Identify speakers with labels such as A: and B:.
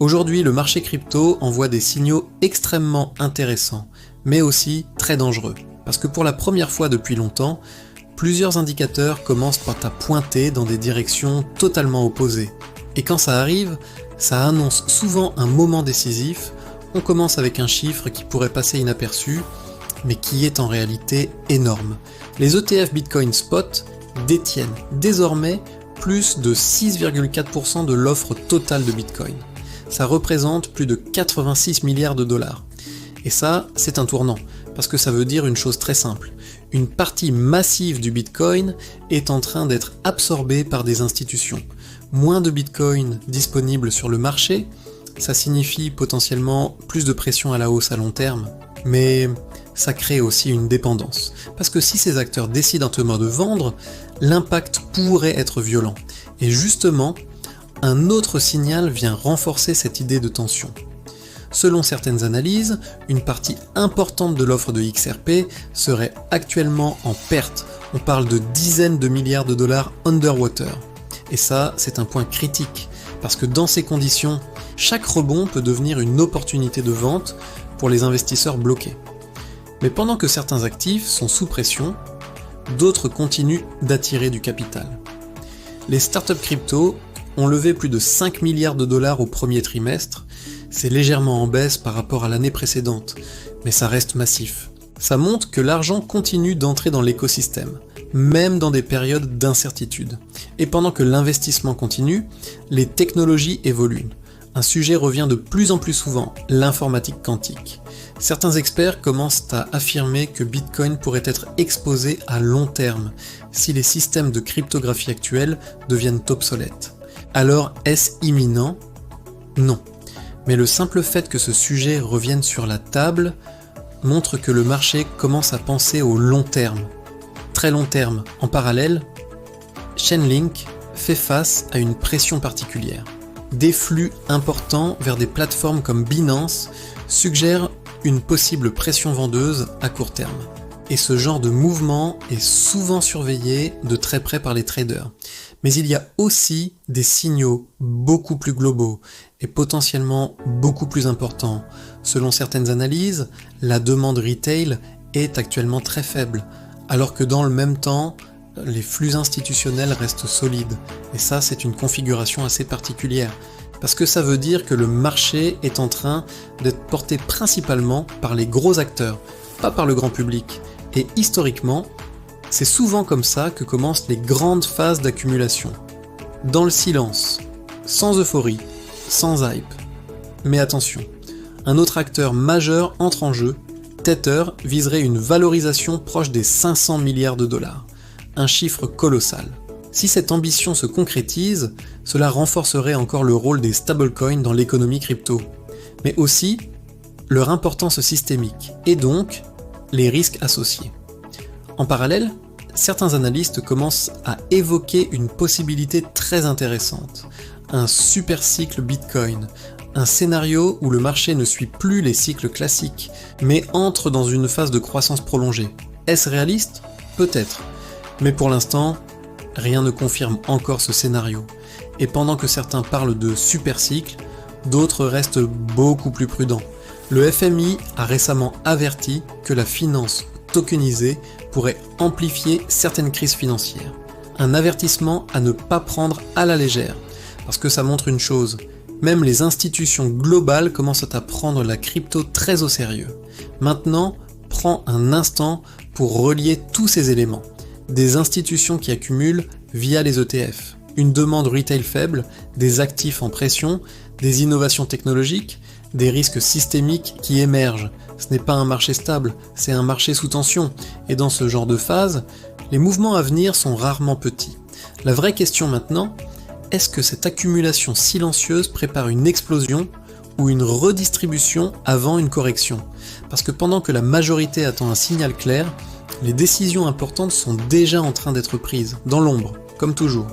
A: Aujourd'hui, le marché crypto envoie des signaux extrêmement intéressants, mais aussi très dangereux. Parce que pour la première fois depuis longtemps, plusieurs indicateurs commencent à pointer dans des directions totalement opposées. Et quand ça arrive, ça annonce souvent un moment décisif. On commence avec un chiffre qui pourrait passer inaperçu, mais qui est en réalité énorme. Les ETF Bitcoin Spot détiennent désormais plus de 6,4% de l'offre totale de Bitcoin. Ça représente plus de 86 milliards de dollars. Et ça, c'est un tournant, parce que ça veut dire une chose très simple. Une partie massive du Bitcoin est en train d'être absorbée par des institutions. Moins de Bitcoin disponible sur le marché, ça signifie potentiellement plus de pression à la hausse à long terme, mais ça crée aussi une dépendance. Parce que si ces acteurs décident de vendre, l'impact pourrait être violent. Et justement, un autre signal vient renforcer cette idée de tension. Selon certaines analyses, une partie importante de l'offre de XRP serait actuellement en perte. On parle de dizaines de milliards de dollars underwater. Et ça, c'est un point critique, parce que dans ces conditions, chaque rebond peut devenir une opportunité de vente pour les investisseurs bloqués. Mais pendant que certains actifs sont sous pression, d'autres continuent d'attirer du capital. Les startups crypto ont levé plus de 5 milliards de dollars au premier trimestre, c'est légèrement en baisse par rapport à l'année précédente, mais ça reste massif. Ça montre que l'argent continue d'entrer dans l'écosystème, même dans des périodes d'incertitude. Et pendant que l'investissement continue, les technologies évoluent. Un sujet revient de plus en plus souvent, l'informatique quantique. Certains experts commencent à affirmer que Bitcoin pourrait être exposé à long terme si les systèmes de cryptographie actuels deviennent obsolètes. Alors, est-ce imminent ? Non. Mais le simple fait que ce sujet revienne sur la table montre que le marché commence à penser au long terme. Très long terme. En parallèle, Chainlink fait face à une pression particulière. Des flux importants vers des plateformes comme Binance suggèrent une possible pression vendeuse à court terme. Et ce genre de mouvement est souvent surveillé de très près par les traders. Mais il y a aussi des signaux beaucoup plus globaux et potentiellement beaucoup plus importants. Selon certaines analyses, la demande retail est actuellement très faible, alors que dans le même temps, les flux institutionnels restent solides. Et ça, c'est une configuration assez particulière, parce que ça veut dire que le marché est en train d'être porté principalement par les gros acteurs, pas par le grand public. Et historiquement, c'est souvent comme ça que commencent les grandes phases d'accumulation. Dans le silence, sans euphorie, sans hype. Mais attention, un autre acteur majeur entre en jeu. Tether viserait une valorisation proche des 500 milliards de dollars. Un chiffre colossal. Si cette ambition se concrétise, cela renforcerait encore le rôle des stablecoins dans l'économie crypto, mais aussi leur importance systémique, et donc les risques associés. En parallèle, certains analystes commencent à évoquer une possibilité très intéressante, un super cycle Bitcoin, un scénario où le marché ne suit plus les cycles classiques, mais entre dans une phase de croissance prolongée. Est-ce réaliste ? Peut-être, mais pour l'instant, rien ne confirme encore ce scénario. Et pendant que certains parlent de super cycle, d'autres restent beaucoup plus prudents. Le FMI a récemment averti que la finance tokenisée pourrait amplifier certaines crises financières. Un avertissement à ne pas prendre à la légère, parce que ça montre une chose, même les institutions globales commencent à prendre la crypto très au sérieux. Maintenant, prends un instant pour relier tous ces éléments. Des institutions qui accumulent via les ETF, une demande retail faible, des actifs en pression, des innovations technologiques, des risques systémiques qui émergent. Ce n'est pas un marché stable, c'est un marché sous tension, et dans ce genre de phase, les mouvements à venir sont rarement petits. La vraie question maintenant, est-ce que cette accumulation silencieuse prépare une explosion ou une redistribution avant une correction ? Parce que pendant que la majorité attend un signal clair, les décisions importantes sont déjà en train d'être prises, dans l'ombre, comme toujours.